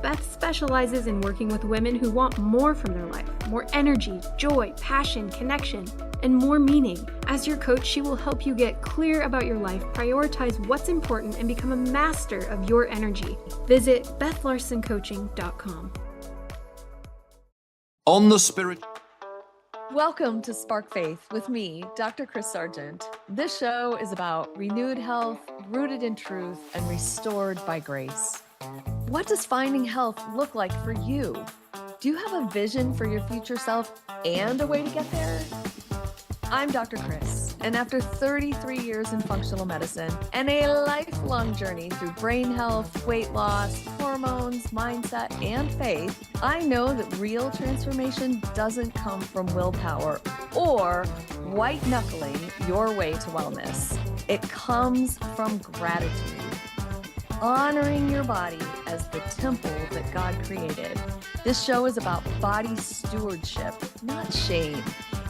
Beth specializes in working with women who want more from their life, more energy, joy, passion, connection, and more meaning. As your coach, she will help you get clear about your life, prioritize what's important, and become a master of your energy. Visit BethLarsonCoaching.com. On the Spirit. Welcome to Spark Faith with me, Dr. Chris Sargent. This show is about renewed health, rooted in truth, and restored by grace. What does finding health look like for you? Do you have a vision for your future self and a way to get there? I'm Dr. Chris, and after 33 years in functional medicine and a lifelong journey through brain health, weight loss, hormones, mindset, and faith, I know that real transformation doesn't come from willpower or white-knuckling your way to wellness. It comes from gratitude. Honoring your body as the temple that God created. This show is about body stewardship, not shame.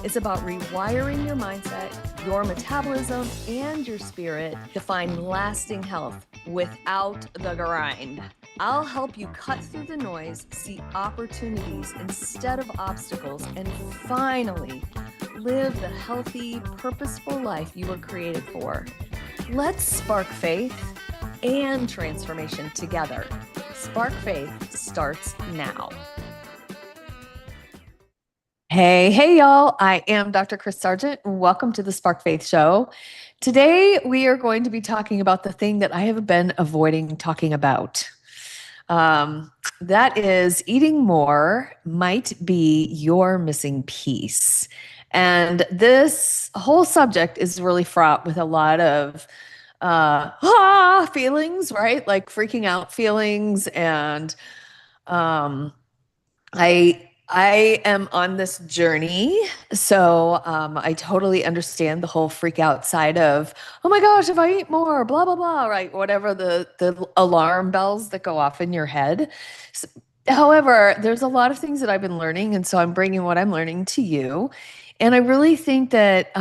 It's about rewiring your mindset, your metabolism, and your spirit to find lasting health without the grind. I'll help you cut through the noise, see opportunities instead of obstacles, and finally live the healthy, purposeful life you were created for. Let's spark faith and transformation together. Spark Faith starts now. Hey, y'all. I am Dr. Chris Sargent. Welcome to the Spark Faith Show. Today, we are going to be talking about the thing that I have been avoiding talking about. That is eating more might be your missing piece. And this whole subject is really fraught with a lot of feelings, right? Like freaking out feelings. And I am on this journey. So I totally understand the whole freak out side of, oh my gosh, if I eat more, blah, blah, blah, right? Whatever the alarm bells that go off in your head. However, there's a lot of things that I've been learning. And so I'm bringing what I'm learning to you. And I really think that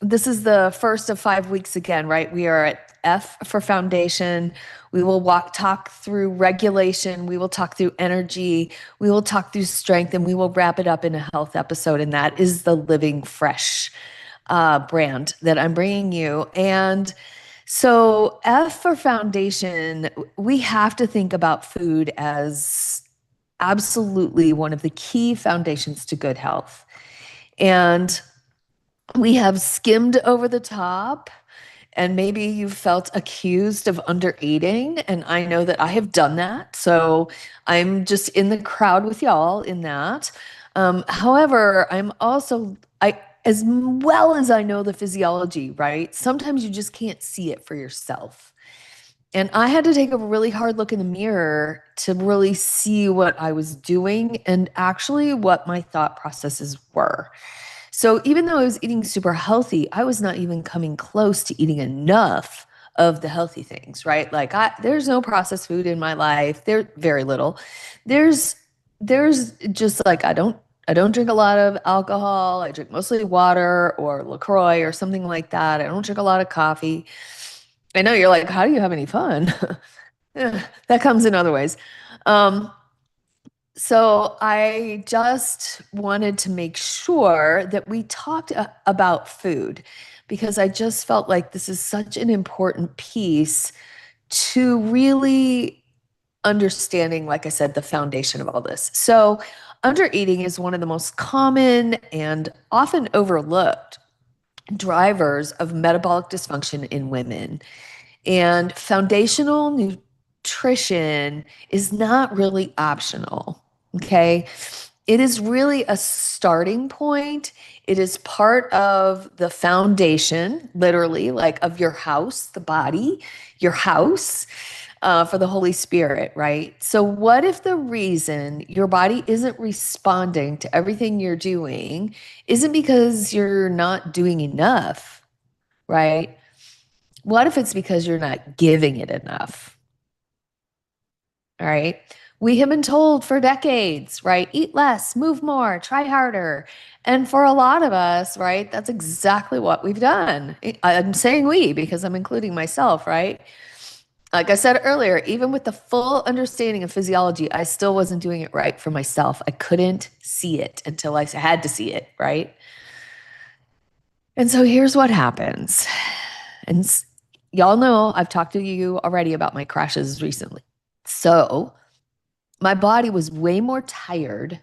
this is the first of 5 weeks again, right? We are at F for foundation. We will talk through regulation. We will talk through energy. We will talk through strength, and we will wrap it up in a health episode. And that is the Living Fresh brand that I'm bringing you. And so F for foundation, we have to think about food as absolutely one of the key foundations to good health. And we have skimmed over the top, and maybe you felt accused of under eating. And I know that I have done that. So I'm just in the crowd with y'all in that. However, I'm also, as well as I know the physiology, right? Sometimes you just can't see it for yourself. And I had to take a really hard look in the mirror to really see what I was doing and actually what my thought processes were. So even though I was eating super healthy, I was not even coming close to eating enough of the healthy things, right? Like there's no processed food in my life. There's very little. There's just like, I don't drink a lot of alcohol. I drink mostly water or LaCroix or something like that. I don't drink a lot of coffee. I know you're like, how do you have any fun? That comes in other ways. So I just wanted to make sure that we talked about food, because I just felt like this is such an important piece to really understanding, like I said, the foundation of all this. So undereating is one of the most common and often overlooked drivers of metabolic dysfunction in women. And foundational nutrition is not really optional. Okay. It is really a starting point. It is part of the foundation, literally, like of your house, the body, your house, for the Holy Spirit, right? So what if the reason your body isn't responding to everything you're doing isn't because you're not doing enough, right? What if it's because you're not giving it enough? All right. We have been told for decades, right? Eat less, move more, try harder. And for a lot of us, right, that's exactly what we've done. I'm saying we because I'm including myself, right? Like I said earlier, even with the full understanding of physiology, I still wasn't doing it right for myself. I couldn't see it until I had to see it, right? And so here's what happens. And y'all know I've talked to you already about my crashes recently. So my body was way more tired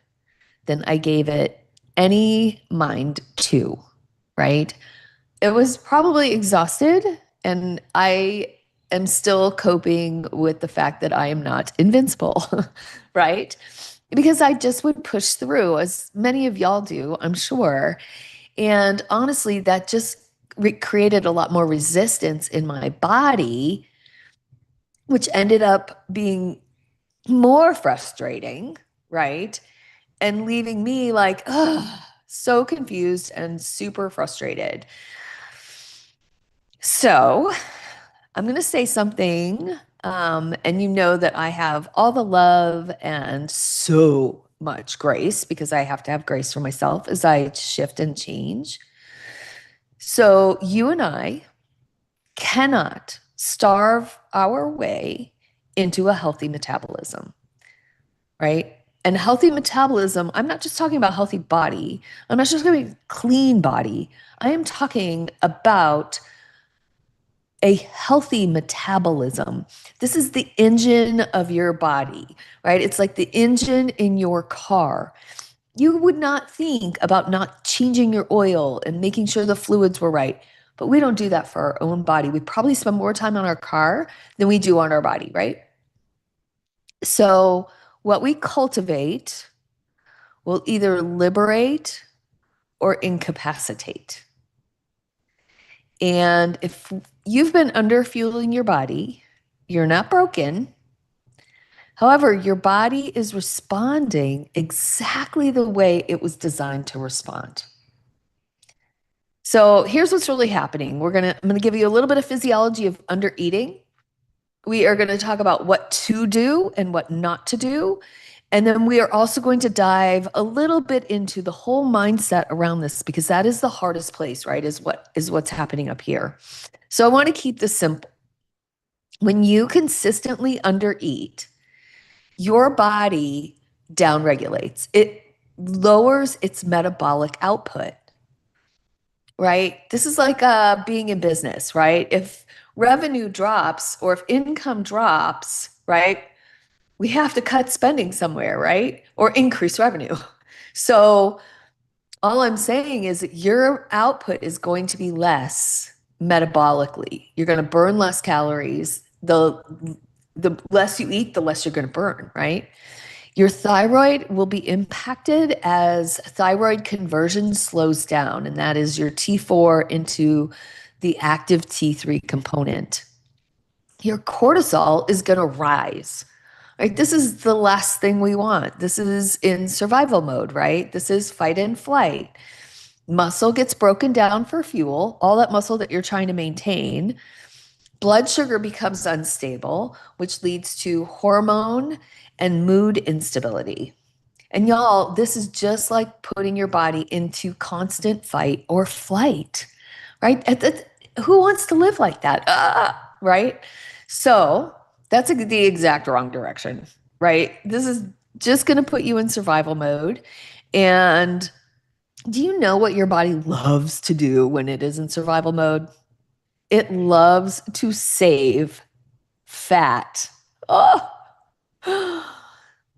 than I gave it any mind to, right? It was probably exhausted, and I am still coping with the fact that I am not invincible, right? Because I just would push through, as many of y'all do, I'm sure. And honestly, that just created a lot more resistance in my body, which ended up being more frustrating, right? And leaving me like, ugh, so confused and super frustrated. So I'm going to say something, and you know that I have all the love and so much grace because I have to have grace for myself as I shift and change. So you and I cannot starve our way into a healthy metabolism, right? And healthy metabolism, I'm not just talking about healthy body. I'm not just talking about clean body. I am talking about a healthy metabolism. This is the engine of your body, right? It's like the engine in your car. You would not think about not changing your oil and making sure the fluids were right. But we don't do that for our own body. We probably spend more time on our car than we do on our body, right? So, what we cultivate will either liberate or incapacitate. And if you've been under fueling your body, you're not broken. However, your body is responding exactly the way it was designed to respond. So here's what's really happening. I'm gonna give you a little bit of physiology of under eating. We are going to talk about what to do and what not to do. And then we are also going to dive a little bit into the whole mindset around this because that is the hardest place, right? What's happening up here. So I want to keep this simple. When you consistently undereat, your body downregulates. It lowers its metabolic output, right? This is like being in business, right? If revenue drops or if income drops, right? We have to cut spending somewhere, right? Or increase revenue. So all I'm saying is that your output is going to be less metabolically. You're going to burn less calories. The less you eat, the less you're going to burn, right? Your thyroid will be impacted as thyroid conversion slows down, and that is your T4 into the active T3 component. Your cortisol is going to rise. Right? This is the last thing we want. This is in survival mode, right? This is fight and flight. Muscle gets broken down for fuel, all that muscle that you're trying to maintain. Blood sugar becomes unstable, which leads to hormone and mood instability. And y'all, this is just like putting your body into constant fight or flight, right? Who wants to live like that? Right? So that's the exact wrong direction, right? This is just going to put you in survival mode. And do you know what your body loves to do when it is in survival mode? It loves to save fat. Oh.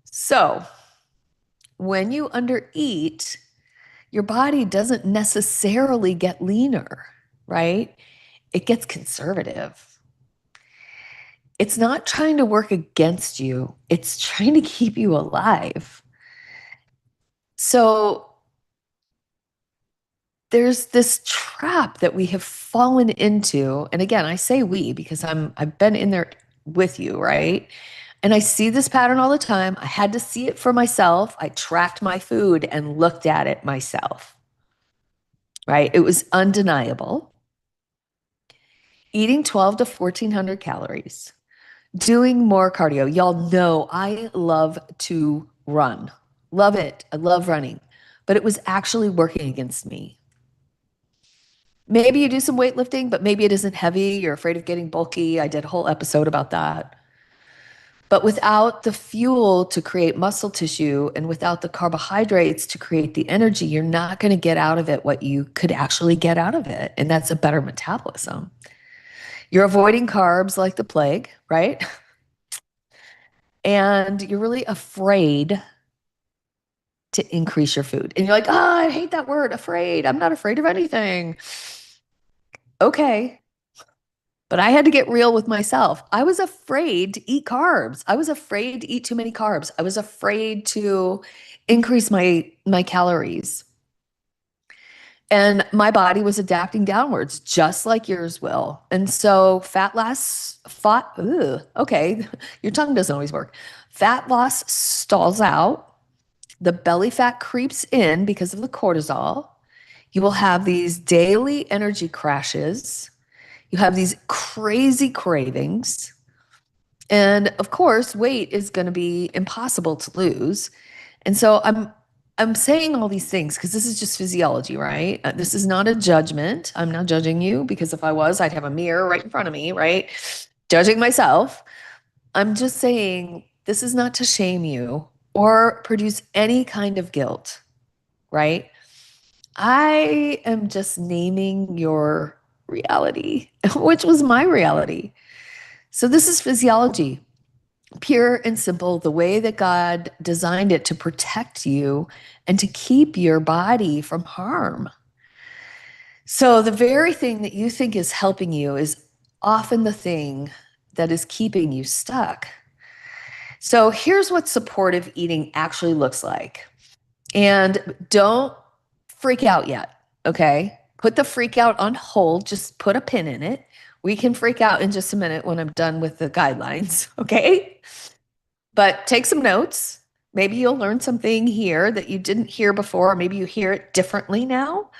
So when you undereat, your body doesn't necessarily get leaner, right? It gets conservative. It's not trying to work against you, it's trying to keep you alive. So there's this trap that we have fallen into. And again, I say we because I've been in there with you, right? And I see this pattern all the time. I had to see it for myself. I tracked my food and looked at it myself, right? It was undeniable. Eating 12 to 1400 calories, doing more cardio. Y'all know I love to run. Love it. I love running. But it was actually working against me. Maybe you do some weightlifting, but maybe it isn't heavy. You're afraid of getting bulky. I did a whole episode about that. But without the fuel to create muscle tissue and without the carbohydrates to create the energy, you're not going to get out of it what you could actually get out of it. And that's a better metabolism. You're avoiding carbs like the plague, right? And you're really afraid to increase your food. And you're like, oh, I hate that word, afraid. I'm not afraid of anything. Okay. But I had to get real with myself. I was afraid to eat carbs. I was afraid to eat too many carbs. I was afraid to increase my calories. And my body was adapting downwards, just like yours will. And so okay, your tongue doesn't always work. Fat loss stalls out. The belly fat creeps in because of the cortisol. You will have these daily energy crashes. You have these crazy cravings. And of course, weight is going to be impossible to lose. And so I'm saying all these things because this is just physiology, right? This is not a judgment. I'm not judging you because if I was, I'd have a mirror right in front of me, right? Judging myself. I'm just saying this is not to shame you or produce any kind of guilt, right? I am just naming your reality, which was my reality. So this is physiology, pure and simple, the way that God designed it to protect you and to keep your body from harm. So the very thing that you think is helping you is often the thing that is keeping you stuck. So here's what supportive eating actually looks like. And don't freak out yet, okay? Put the freak out on hold, just put a pin in it. We can freak out in just a minute when I'm done with the guidelines, okay? But take some notes. Maybe you'll learn something here that you didn't hear before, or maybe you hear it differently now.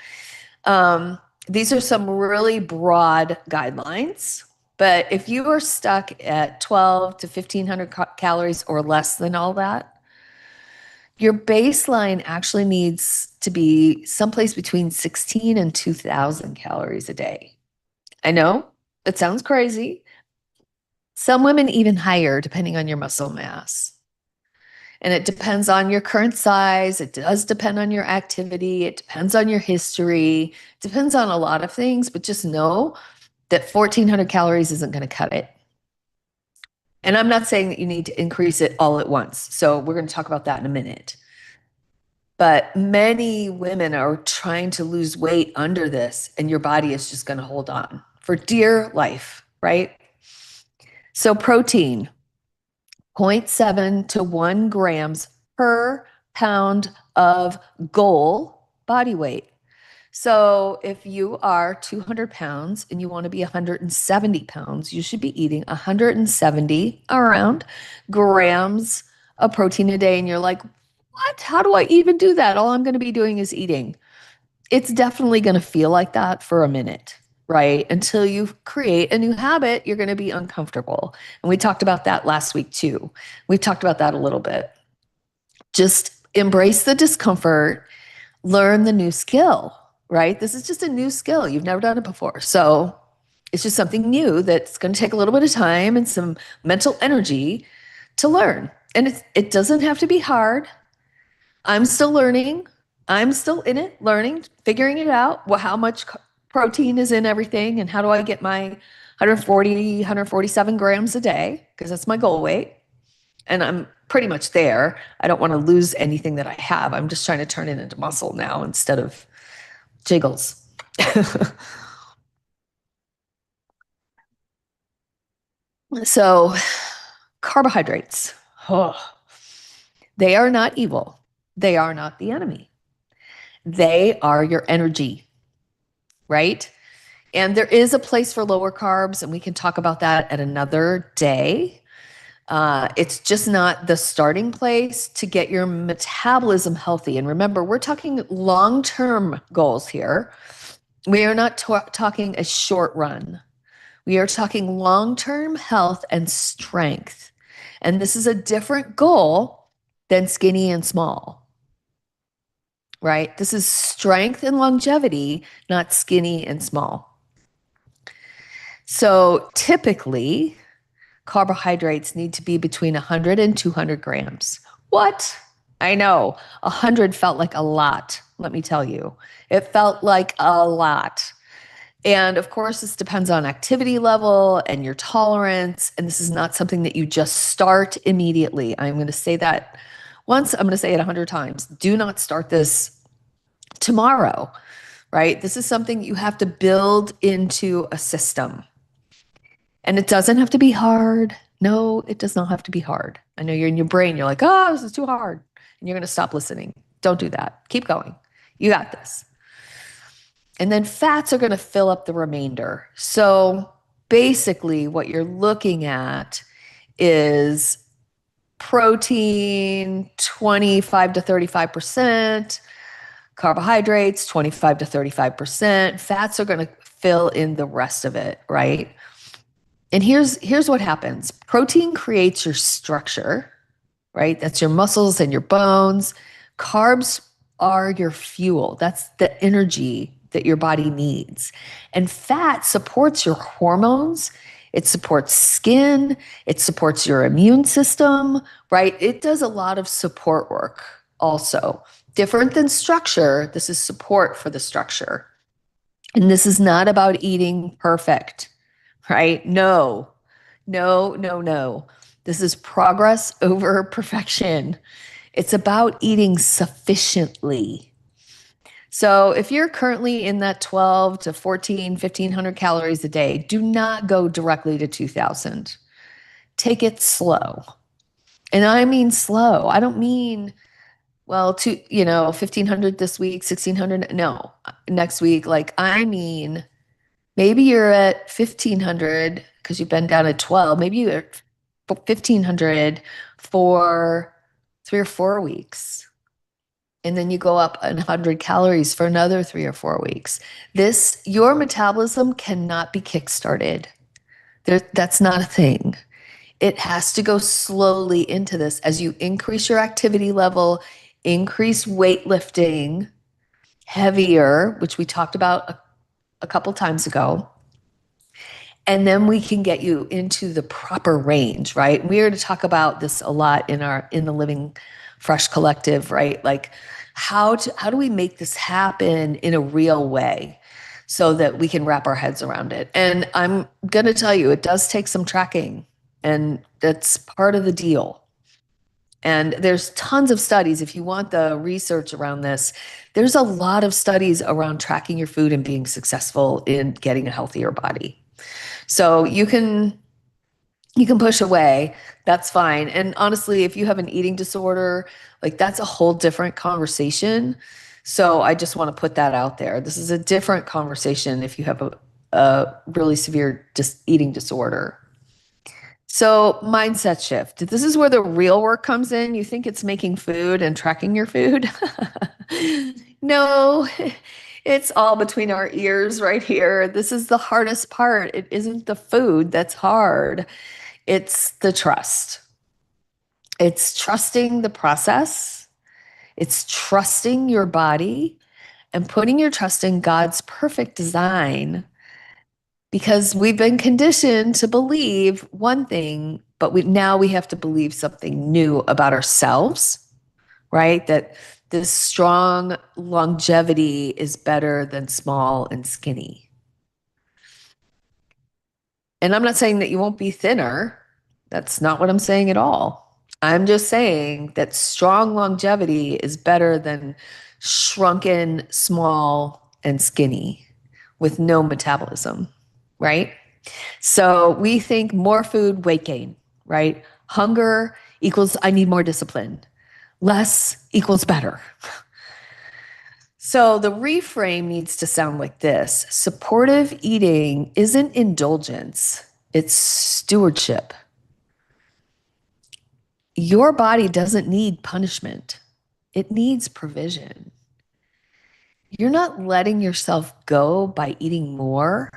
These are some really broad guidelines, but if you are stuck at 12 to 1500 calories or less than all that, your baseline actually needs to be someplace between 16 and 2000 calories a day. I know it sounds crazy. Some women even higher, depending on your muscle mass. And it depends on your current size. It does depend on your activity. It depends on your history. It depends on a lot of things, but just know that 1400 calories isn't going to cut it. And I'm not saying that you need to increase it all at once. So we're going to talk about that in a minute. But many women are trying to lose weight under this, and your body is just going to hold on for dear life, right? So protein, 0.7 to 1 grams per pound of goal body weight. So if you are 200 pounds and you want to be 170 pounds, you should be eating 170 around grams of protein a day. And you're like, what? How do I even do that? All I'm going to be doing is eating. It's definitely going to feel like that for a minute, right? Until you create a new habit, you're going to be uncomfortable. And we talked about that last week too. We've talked about that a little bit. Just embrace the discomfort, learn the new skill, right? This is just a new skill. You've never done it before. So it's just something new that's going to take a little bit of time and some mental energy to learn. And it doesn't have to be hard. I'm still learning. I'm still in it, learning, figuring it out, how much protein is in everything and how do I get my 140, 147 grams a day, because that's my goal weight. And I'm pretty much there. I don't want to lose anything that I have. I'm just trying to turn it into muscle now instead of jiggles. So carbohydrates, they are not evil. They are not the enemy. They are your energy, right? And there is a place for lower carbs, and we can talk about that at another day. It's just not the starting place to get your metabolism healthy. And remember, we're talking long-term goals here. We are not talking a short run. We are talking long-term health and strength. And this is a different goal than skinny and small, right? This is strength and longevity, not skinny and small. So typically, carbohydrates need to be between 100 and 200 grams. What? I know, 100 felt like a lot, let me tell you. It felt like a lot. And of course, this depends on activity level and your tolerance. And this is not something that you just start immediately. I'm going to say that once, I'm going to say it 100 times. Do not start this tomorrow, right? This is something you have to build into a system. And it doesn't have to be hard. No, it does not have to be hard. I know you're in your brain, you're like, oh, this is too hard. And you're going to stop listening. Don't do that. Keep going. You got this. And then fats are going to fill up the remainder. So basically, what you're looking at is protein 25 to 35%, carbohydrates 25 to 35%. Fats are going to fill in the rest of it, right? And here's what happens. Protein creates your structure, right? That's your muscles and your bones. Carbs are your fuel. That's the energy that your body needs. And fat supports your hormones. It supports skin. It supports your immune system, right? It does a lot of support work also. Different than structure, this is support for the structure. And this is not about eating perfect, right? No. This is progress over perfection. It's about eating sufficiently. So if you're currently in that 12 to 14, 1500 calories a day, do not go directly to 2000. Take it slow. And I mean slow. I don't mean, well, 1500 this week, 1600. No, next week. Like, I mean, maybe you're at 1500 because you've been down at 12. Maybe you're at 1500 for 3 or 4 weeks. And then you go up 100 calories for another 3 or 4 weeks. Your metabolism cannot be kickstarted. That's not a thing. It has to go slowly into this as you increase your activity level, increase weightlifting, heavier, which we talked about a couple times ago. And then we can get you into the proper range, right? We are to talk about this a lot in the Living Fresh Collective, right? Like, how do we make this happen in a real way so that we can wrap our heads around it? And I'm going to tell you, it does take some tracking, and that's part of the deal. And there's tons of studies. If you want the research around this, there's a lot of studies around tracking your food and being successful in getting a healthier body. So you can push away, that's fine. And honestly, if you have an eating disorder, like, that's a whole different conversation. So I just want to put that out there. This is a different conversation if you have a really severe eating disorder. So mindset shift. This is where the real work comes in. You think it's making food and tracking your food? No, it's all between our ears right here. This is the hardest part. It isn't the food that's hard. It's the trust. It's trusting the process. It's trusting your body and putting your trust in God's perfect design, because we've been conditioned to believe one thing, but now we have to believe something new about ourselves, right? That this strong longevity is better than small and skinny. And I'm not saying that you won't be thinner. That's not what I'm saying at all. I'm just saying that strong longevity is better than shrunken, small, and skinny with no metabolism, right? So we think more food, weight gain, right? Hunger equals I need more discipline. Less equals better. So the reframe needs to sound like this. Supportive eating isn't indulgence, it's stewardship. Your body doesn't need punishment. It needs provision. You're not letting yourself go by eating more.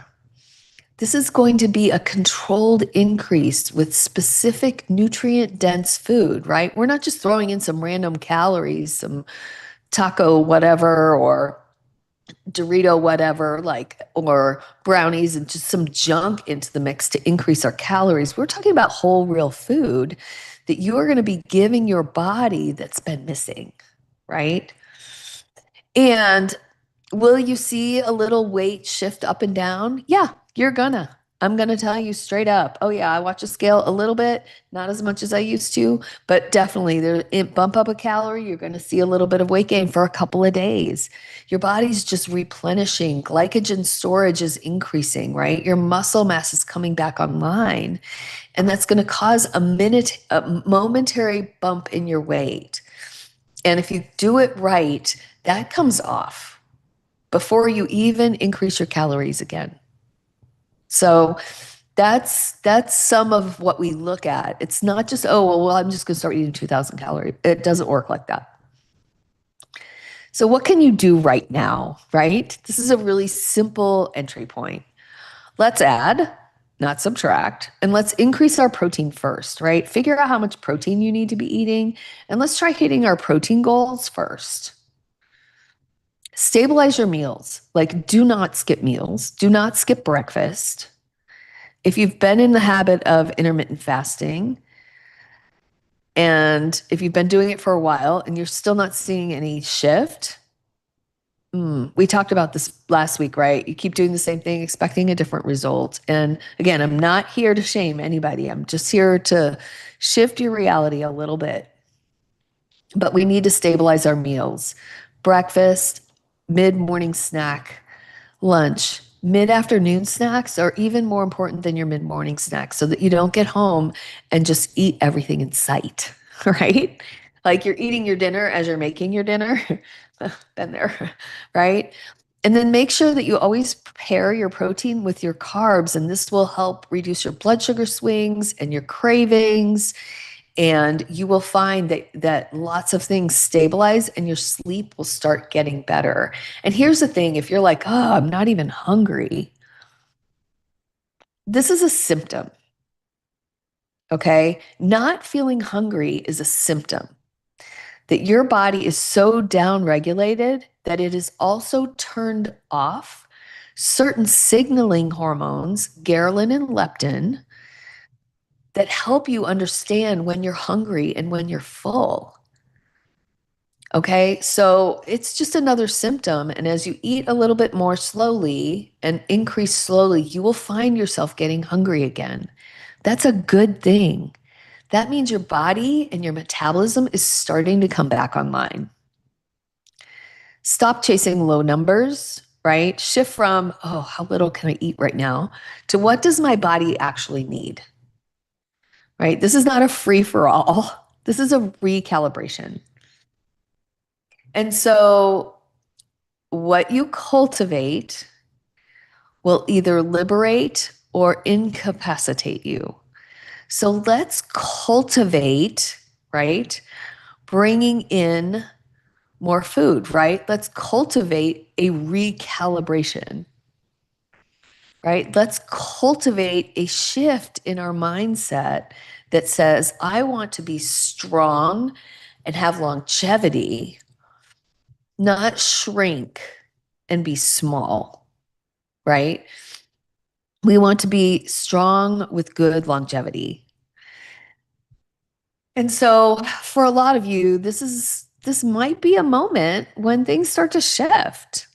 This is going to be a controlled increase with specific nutrient-dense food, right? We're not just throwing in some random calories, some taco whatever or Dorito whatever, like, or brownies and just some junk into the mix to increase our calories. We're talking about whole real food that you are going to be giving your body that's been missing, right? And will you see a little weight shift up and down? Yeah, you're gonna. I'm gonna tell you straight up. Oh yeah, I watch a scale a little bit, not as much as I used to, but definitely there it bump up a calorie. You're gonna see a little bit of weight gain for a couple of days. Your body's just replenishing. Glycogen storage is increasing, right? Your muscle mass is coming back online, and that's gonna cause a momentary bump in your weight. And if you do it right, that comes off before you even increase your calories again. So that's some of what we look at. It's not just, oh, well, I'm just going to start eating 2,000 calories. It doesn't work like that. So what can you do right now, right? This is a really simple entry point. Let's add, not subtract, and let's increase our protein first, right? Figure out how much protein you need to be eating, and let's try hitting our protein goals first. Stabilize your meals. Like, do not skip meals. Do not skip breakfast. If you've been in the habit of intermittent fasting, and if you've been doing it for a while and you're still not seeing any shift, we talked about this last week, right? You keep doing the same thing, expecting a different result. And again, I'm not here to shame anybody. I'm just here to shift your reality a little bit. But we need to stabilize our meals. Breakfast, mid-morning snack, lunch, mid-afternoon snacks are even more important than your mid-morning snacks so that you don't get home and just eat everything in sight, right? Like you're eating your dinner as you're making your dinner. Been there, right? And then make sure that you always prepare your protein with your carbs, and this will help reduce your blood sugar swings and your cravings. And you will find that lots of things stabilize and your sleep will start getting better. And here's the thing, if you're like, oh, I'm not even hungry, this is a symptom, okay? Not feeling hungry is a symptom that your body is so downregulated that it is also turned off certain signaling hormones, ghrelin and leptin, that help you understand when you're hungry and when you're full. Okay, so it's just another symptom. And as you eat a little bit more slowly and increase slowly, you will find yourself getting hungry again. That's a good thing. That means your body and your metabolism is starting to come back online. Stop chasing low numbers, right? Shift from, oh, how little can I eat right now, to what does my body actually need, right? This is not a free for all. This is a recalibration. And so what you cultivate will either liberate or incapacitate you. So let's cultivate, right? Bringing in more food, right? Let's cultivate a recalibration, right? Let's cultivate a shift in our mindset that says, I want to be strong and have longevity, not shrink and be small, right? We want to be strong with good longevity. And so for a lot of you, this might be a moment when things start to shift.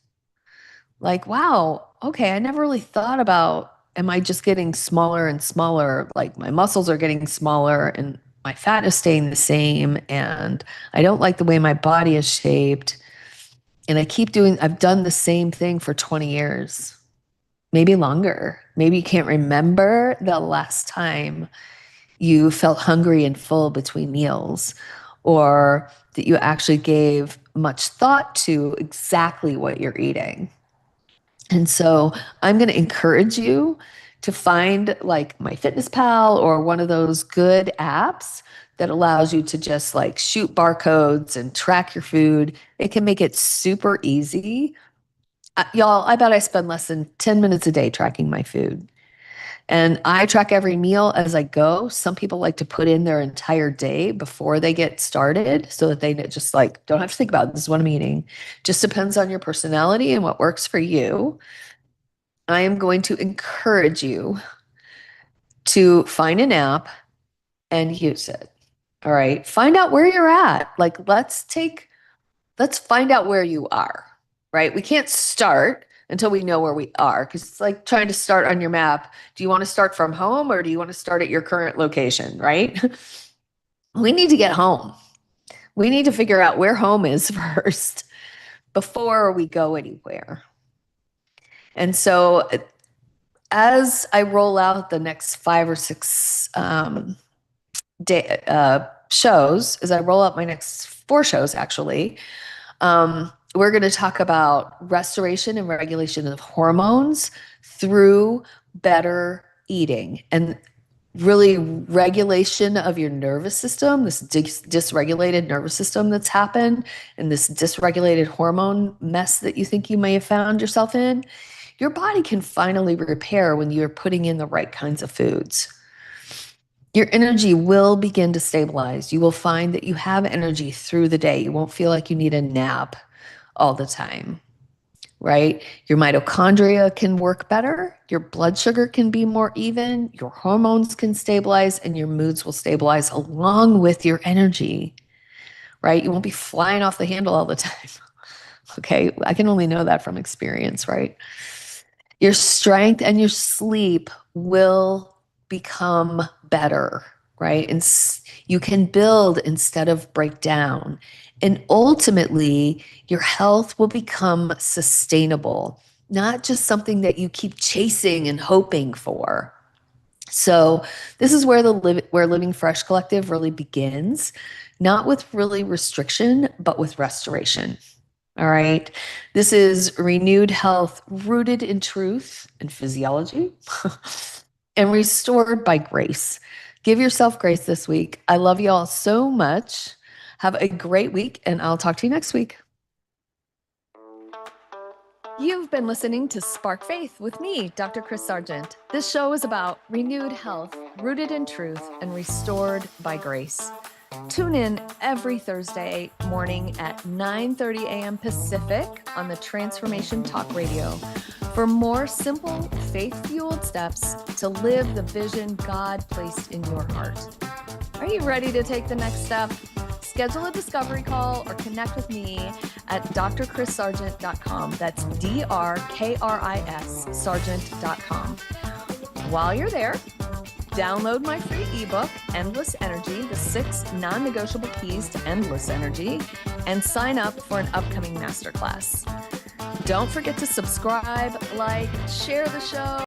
Like, wow, okay, I never really thought about, am I just getting smaller and smaller? Like my muscles are getting smaller and my fat is staying the same. And I don't like the way my body is shaped. And I've done the same thing for 20 years, maybe longer. Maybe you can't remember the last time you felt hungry and full between meals, or that you actually gave much thought to exactly what you're eating. And so I'm going to encourage you to find like MyFitnessPal or one of those good apps that allows you to just like shoot barcodes and track your food. It can make it super easy. Y'all, I bet I spend less than 10 minutes a day tracking my food. And I track every meal as I go. Some people like to put in their entire day before they get started so that they just like don't have to think about it. This is what I'm eating. Just depends on your personality and what works for you. I am going to encourage you to find an app and use it. All right. Find out where you're at. Like, let's find out where you are, right? We can't start until we know where we are, because it's like trying to start on your map. Do you want to start from home or do you want to start at your current location, right? We need to get home. We need to figure out where home is first before we go anywhere. And so as I roll out the next 5 or 6 shows, as I roll out my next 4 shows, actually, we're going to talk about restoration and regulation of hormones through better eating and really regulation of your nervous system, this dysregulated nervous system that's happened, and this dysregulated hormone mess that you think you may have found yourself in. Your body can finally repair when you're putting in the right kinds of foods. Your energy will begin to stabilize. You will find that you have energy through the day. You won't feel like you need a nap all the time, right? Your mitochondria can work better. Your blood sugar can be more even. Your hormones can stabilize and your moods will stabilize along with your energy, right? You won't be flying off the handle all the time. Okay. I can only know that from experience, right? Your strength and your sleep will become better, right? And you can build instead of break down. And ultimately, your health will become sustainable, not just something that you keep chasing and hoping for. So this is where where Living Fresh Collective really begins, not with really restriction, but with restoration. All right. This is renewed health rooted in truth and physiology and restored by grace. Give yourself grace this week. I love you all so much. Have a great week, and I'll talk to you next week. You've been listening to Spark Faith with me, Dr. Chris Sargent. This show is about renewed health, rooted in truth, and restored by grace. Tune in every Thursday morning at 9:30 a.m. Pacific on the Transformation Talk Radio for more simple, faith-fueled steps to live the vision God placed in your heart. Are you ready to take the next step? Schedule a discovery call or connect with me at drchrissargent.com. That's DRKRIS Sargent.com. While you're there, download my free ebook, Endless Energy, the 6 non-negotiable keys to endless energy, and sign up for an upcoming masterclass. Don't forget to subscribe, like, share the show.